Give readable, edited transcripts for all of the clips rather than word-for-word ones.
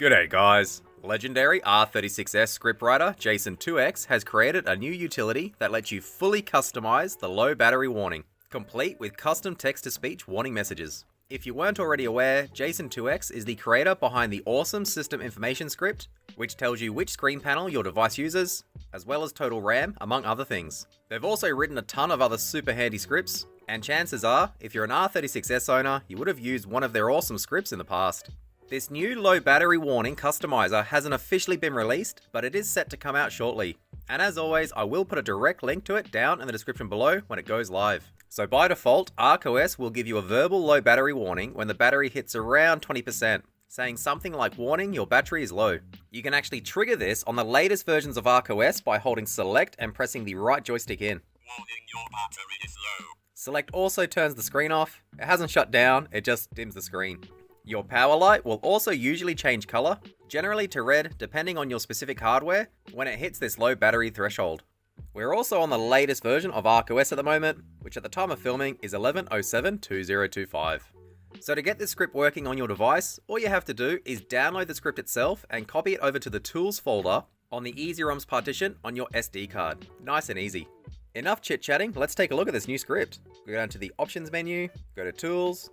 G'day guys! Legendary R36S scriptwriter Jason2X has created a new utility that lets you fully customize the low battery warning, complete with custom text-to-speech warning messages. If you weren't already aware, Jason2X is the creator behind the awesome system information script, which tells you which screen panel your device uses, as well as total RAM, among other things. They've also written a ton of other super handy scripts, and chances are, if you're an R36S owner, you would have used one of their awesome scripts in the past. This new low battery warning customizer hasn't officially been released, but it is set to come out shortly. And as always, I will put a direct link to it down in the description below when it goes live. So by default, ArkOS will give you a verbal low battery warning when the battery hits around 20%, saying something like warning your battery is low. You can actually trigger this on the latest versions of ArkOS by holding select and pressing the right joystick in. Warning your battery is low. Select also turns the screen off. It hasn't shut down, it just dims the screen. Your power light will also usually change color, generally to red depending on your specific hardware, when it hits this low battery threshold. We're also on the latest version of ArkOS at the moment, which at the time of filming is 11.07.2025. So to get this script working on your device, all you have to do is download the script itself and copy it over to the Tools folder on the EasyROMs partition on your SD card. Nice and easy. Enough chit-chatting, let's take a look at this new script. Go down to the Options menu, go to Tools,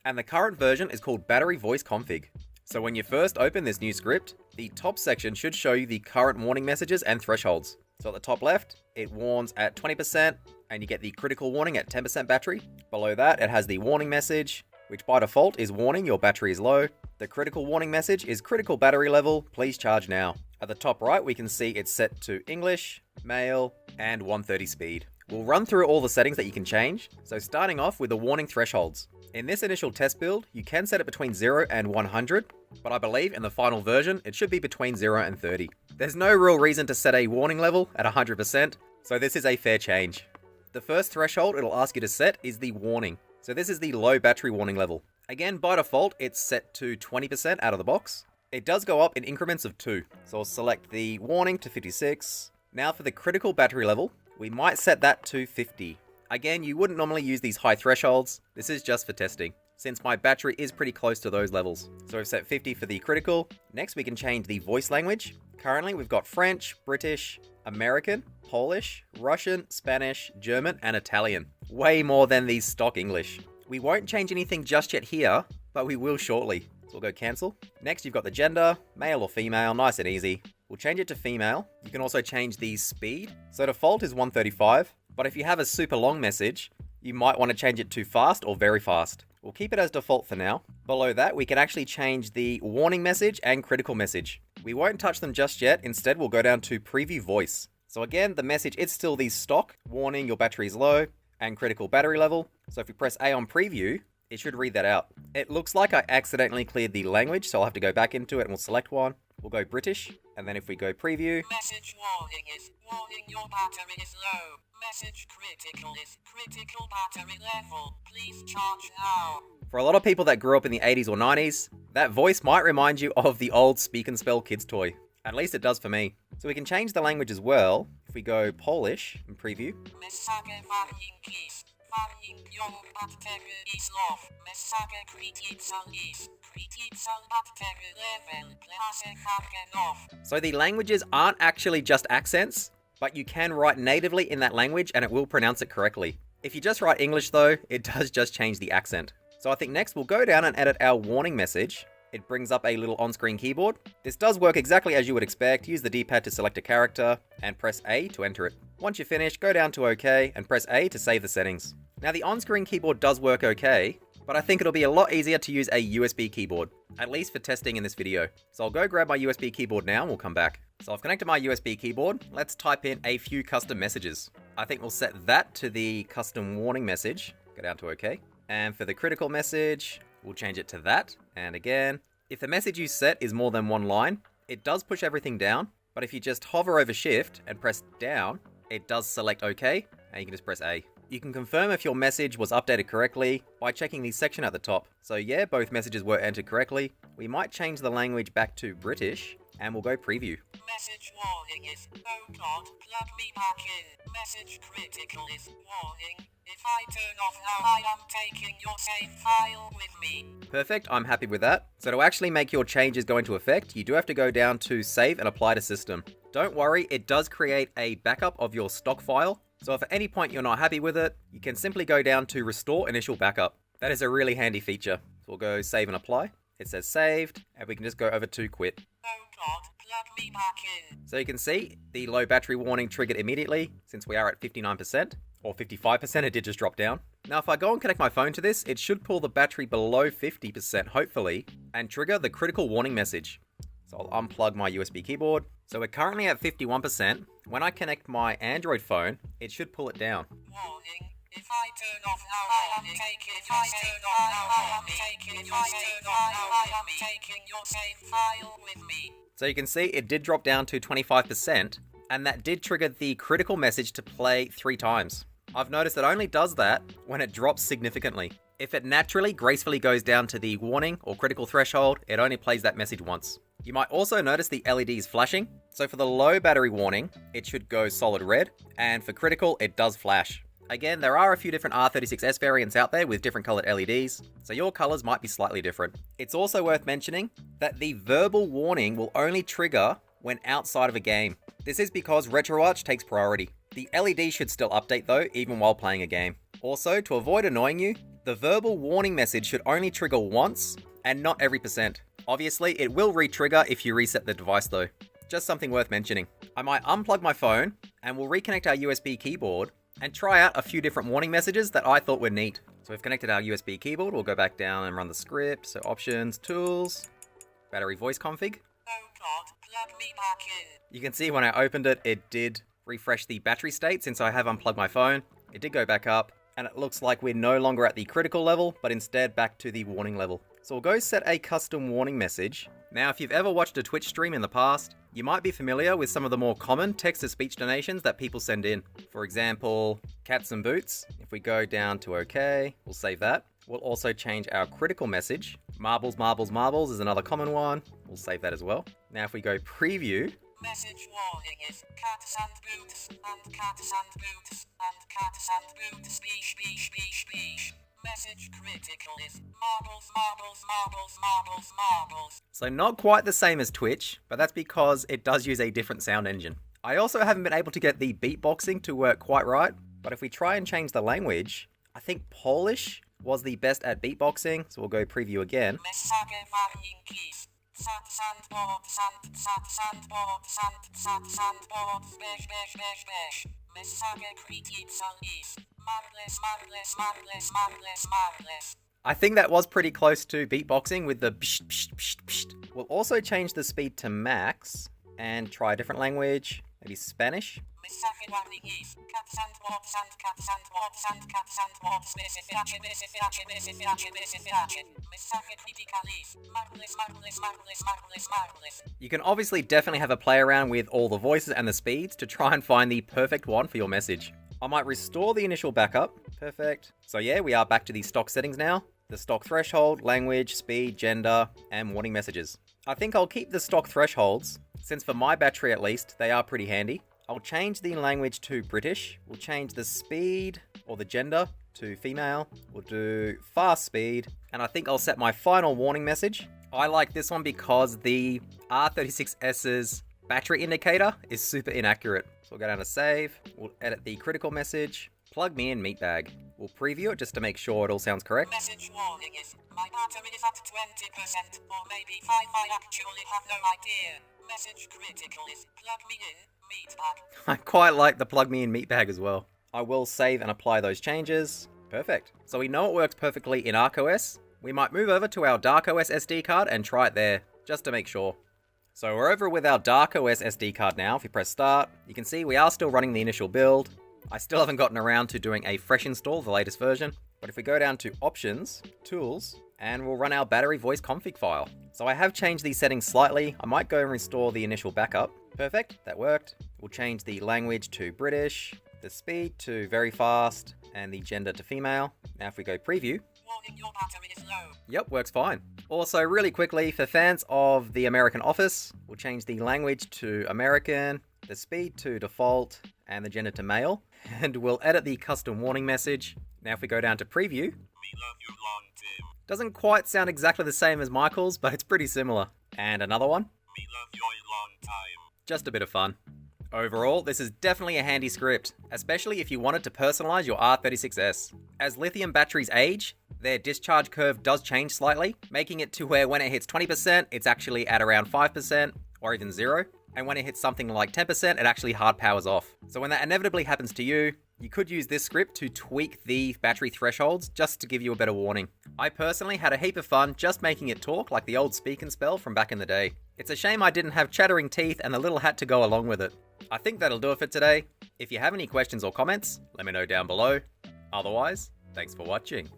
and the current version is called Battery Voice Config. So when you first open this new script, the top section should show you the current warning messages and thresholds. So at the top left, it warns at 20% and you get the critical warning at 10% battery. Below that, it has the warning message, which by default is warning your battery is low. The critical warning message is critical battery level, please charge now. At the top right, we can see it's set to English, Male, and 130 speed. We'll run through all the settings that you can change. So starting off with the warning thresholds. In this initial test build, you can set it between 0 and 100, but I believe in the final version, it should be between 0 and 30. There's no real reason to set a warning level at 100%, so this is a fair change. The first threshold it'll ask you to set is the warning. So this is the low battery warning level. Again, by default, it's set to 20% out of the box. It does go up in increments of 2. So I'll select the warning to 56. Now for the critical battery level, we might set that to 50. Again, you wouldn't normally use these high thresholds. This is just for testing, since my battery is pretty close to those levels. So we've set 50 for the critical. Next, we can change the voice language. Currently, we've got French, British, American, Polish, Russian, Spanish, German, and Italian. Way more than the stock English. We won't change anything just yet here, but we will shortly. So we'll go cancel. Next, you've got the gender, male or female, nice and easy. We'll change it to female. You can also change the speed. So default is 135. But if you have a super long message, you might want to change it to fast or very fast. We'll keep it as default for now. Below that, we can actually change the warning message and critical message. We won't touch them just yet. Instead, we'll go down to preview voice. So again, the message is still the stock, warning your battery is low and critical battery level. So if we press A on preview, it should read that out. It looks like I accidentally cleared the language, so I'll have to go back into it and we'll select one. We'll go British, and then if we go preview, Message warning is warning your battery is low. Message critical is critical battery level. Please charge now. For a lot of people that grew up in the 80s or 90s, that voice might remind you of the old Speak and Spell kids toy. At least it does for me. So we can change the language as well. If we go Polish and preview, so the languages aren't actually just accents, but you can write natively in that language and it will pronounce it correctly. If you just write English though, it does just change the accent. So I think next we'll go down and edit our warning message. It brings up a little on-screen keyboard. This does work exactly as you would expect. Use the D-pad to select a character and press A to enter it. Once you're finished, go down to OK and press A to save the settings. Now the on-screen keyboard does work okay, but I think it'll be a lot easier to use a USB keyboard, at least for testing in this video. So I'll go grab my USB keyboard now and we'll come back. So I've connected my USB keyboard. Let's type in a few custom messages. I think we'll set that to the custom warning message. Go down to OK. And for the critical message, we'll change it to that. And again, if the message you set is more than one line, it does push everything down. But if you just hover over Shift and press down, it does select OK, and you can just press A. You can confirm if your message was updated correctly by checking the section at the top. So yeah, both messages were entered correctly. We might change the language back to British, and we'll go preview. Message warning is, oh god, plug me back in. Message critical is, warning, if I turn off now I am taking your save file with me. Perfect, I'm happy with that. So to actually make your changes go into effect, you do have to go down to Save and Apply to System. Don't worry, it does create a backup of your stock file. So if at any point you're not happy with it, you can simply go down to Restore Initial Backup. That is a really handy feature. So we'll go Save and Apply. It says saved, and we can just go over to Quit. Oh God, plug me back in. So you can see the low battery warning triggered immediately, since we are at 59%, or 55%, it did just drop down. Now if I go and connect my phone to this, it should pull the battery below 50%, hopefully, and trigger the critical warning message. So I'll unplug my USB keyboard. So we're currently at 51%. When I connect my Android phone, it should pull it down. Warning. If I turn off now, I am taking your save file with me. So you can see it did drop down to 25%, and that did trigger the critical message to play 3 times. I've noticed it only does that when it drops significantly. If it naturally gracefully goes down to the warning or critical threshold, it only plays that message once. You might also notice the LEDs flashing. So for the low battery warning, it should go solid red, and for critical, it does flash. Again, there are a few different R36S variants out there with different colored LEDs, so your colors might be slightly different. It's also worth mentioning that the verbal warning will only trigger when outside of a game. This is because RetroArch takes priority. The LED should still update though, even while playing a game. Also, to avoid annoying you, the verbal warning message should only trigger once and not every percent. Obviously, it will re-trigger if you reset the device though. Just something worth mentioning. I might unplug my phone and we'll reconnect our USB keyboard and try out a few different warning messages that I thought were neat. So we've connected our USB keyboard, we'll go back down and run the script. So options, tools, battery voice config. Oh God, plug me back in. You can see when I opened it, it did refresh the battery state since I have unplugged my phone. It did go back up, and it looks like we're no longer at the critical level, but instead back to the warning level. So we'll go set a custom warning message. Now, if you've ever watched a Twitch stream in the past, you might be familiar with some of the more common text-to-speech donations that people send in. For example, cats and boots. If we go down to OK, we'll save that. We'll also change our critical message. Marbles, marbles, marbles is another common one. We'll save that as well. Now, if we go preview, Message warning is cats and boots, and cats and boots, and cats and boots, speech, speech, speech, speech. Message critical is marbles, marbles, marbles, marbles, marbles. So not quite the same as Twitch, but that's because it does use a different sound engine. I also haven't been able to get the beatboxing to work quite right, but if we try and change the language, I think Polish was the best at beatboxing, so we'll go preview again. Message warnings. Sand, sandboard, sand, sand, sandboard, sand, sand, sandboard, besh, besh, besh, besh. Message critical is marvelous, marvelous, marvelous, marvelous, marvelous. I think that was pretty close to beatboxing with the psh, psh, psh, psh. We'll also change the speed to max and try a different language, maybe Spanish. Message warning is cats and wards and cats and wards and cats and wards. Message, message, message, message. Message critical is marvelous, marvelous, marvelous, marvelous, marvelous. You can obviously definitely have a play around with all the voices and the speeds to try and find the perfect one for your message. I might restore the initial backup. Perfect. So yeah, we are back to the stock settings now. The stock threshold, language, speed, gender, and warning messages. I think I'll keep the stock thresholds, since for my battery at least, they are pretty handy. I'll change the language to British. We'll change the speed or the gender to female. We'll do fast speed. And I think I'll set my final warning message. I like this one because the R36S's battery indicator is super inaccurate. So we'll go down to save. We'll edit the critical message. Plug me in meatbag. We'll preview it just to make sure it all sounds correct. Message warning is my battery is at 20% or maybe 5. I actually have no idea. Message critical is plug me in meatbag. I quite like the plug me in meatbag as well. I will save and apply those changes. Perfect. So we know it works perfectly in ArkOS. We might move over to our dArkOS SD card and try it there, just to make sure. So we're over with our dArkOS SD card now. If you press start, you can see we are still running the initial build. I still haven't gotten around to doing a fresh install of the latest version. But if we go down to options, tools, and we'll run our battery voice config file. So I have changed these settings slightly. I might go and restore the initial backup. Perfect, that worked. We'll change the language to British, the speed to very fast, and the gender to female. Now if we go preview. Warning, your battery is low. Yep, works fine. Also, really quickly, for fans of the American Office, we'll change the language to American, the speed to default, and the gender to male. And we'll edit the custom warning message. Now if we go down to preview. We love you long, Tim. Doesn't quite sound exactly the same as Michael's, but it's pretty similar. And another one? Me love your long time. Just a bit of fun. Overall, this is definitely a handy script, especially if you wanted to personalize your R36S. As lithium batteries age, their discharge curve does change slightly, making it to where when it hits 20%, it's actually at around 5%, or even 0, and when it hits something like 10%, it actually hard powers off. So when that inevitably happens to you, you could use this script to tweak the battery thresholds just to give you a better warning. I personally had a heap of fun just making it talk like the old speak and spell from back in the day. It's a shame I didn't have chattering teeth and the little hat to go along with it. I think that'll do it for today. If you have any questions or comments, let me know down below. Otherwise, thanks for watching.